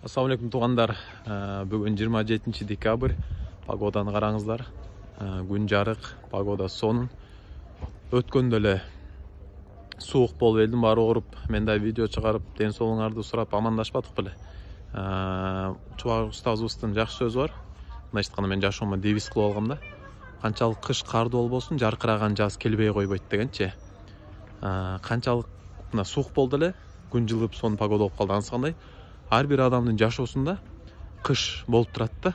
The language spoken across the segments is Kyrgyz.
Assalamu alaikum туғандар. Бүгін 27 декабрь. Погоданы қараңыздар. Күн жарық, погода сонун. Өткөндө эле суук болуп элдин баары ооруп, мен да видео чыгарып, ден соолуңарды сурап амандашпадык беле. Чубак устазыбыздын жакшы сөзү бар. Мындай айтканда мен жашоомо девиз кылып алгам да. Канчалык кыш кардуу болбосун, жаркыраган жаз келбей койбойт дегенчи. Канчалык мына суук болду эле, күн жылып сонун погода болуп калды. Анысы кандай? Ар бир адамдын жашоосунда кыш болуп турат да.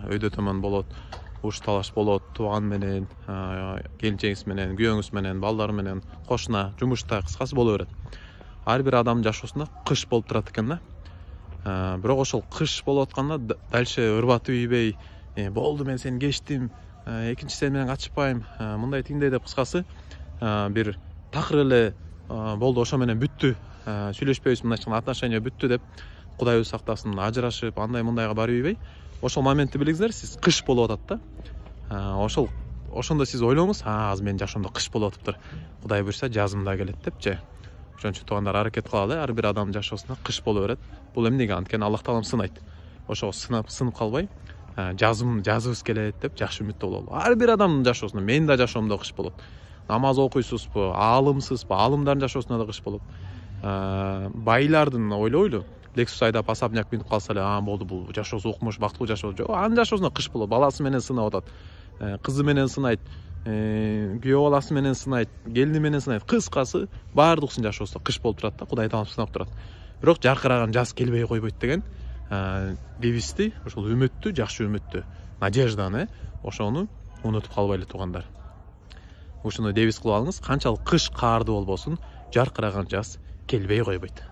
Өйдө төмөн болот, уруш талаш болот, тууган менен, келинчегиңиз менен, күйөөңүз менен, балдар менен, кошуна, жумушта, кыскасы боло берет. Ар бир адамдын жашоосунда кыш болуп турат экен да. Бирок ошол кыш болуп атканда дальше ырбатып ийбей, болду мен сени кечтим, экинчи сен менен качпайм, мындай тиңдей деп кыскасы бир такыр эле болду, ошо менен бүттү. Сүйлөшпөйбүз, мындай отношения бүттү деп Кудайыбыз сактасын, ажырашып, андай мындайга барып ийбей, ошол моментти билиңиздер, сиз кыш болуп атат да. Ошондо сиз ойлоңуз, азыр менин жашоомдо кыш болуп атыптыр. Кудай буйрса жазымда келет депчи. Ошон үчүн туугандар, аракет кылалы, ар бир адамдын жашоосунда кыш боло берет. Бул эмнеге? Анткени Аллах таалам сынайт. Ошого сынып калбай, жазыбыз келет деп жакшы үмүттө бололу. Ар бир адамдын жашоосунда, менин да жашоомдо кыш болот. Намаз окуйсузбу, аалымсызбы, аалымдардын жашоосунда да кыш болот. Байлардын ойлойлу, Lexus айдап особняк минип калса эле, болду, бул жашоосу укмуш, бактылуу жашоо. Жок, анын жашоосунда кыш болот. Баласы менен сынап атат, кызы менен сынайт, күйөө баласы менен сынайт, келини менен сынайт. Кыскасы, баардыгынын жашоосунда кыш болуп турат да, Кудай таалам сынап турат. Бирок жаркыраган жаз келбей койбойт деген девизди, ошол үмүттү, жакшы үмүттү, надежданы, ошону унутуп калбайлы туугандар. Ушуну девиз кылып алыңыз, канчалык кыш каардуу болбосун, жаркыраган жаз келбей койбойт.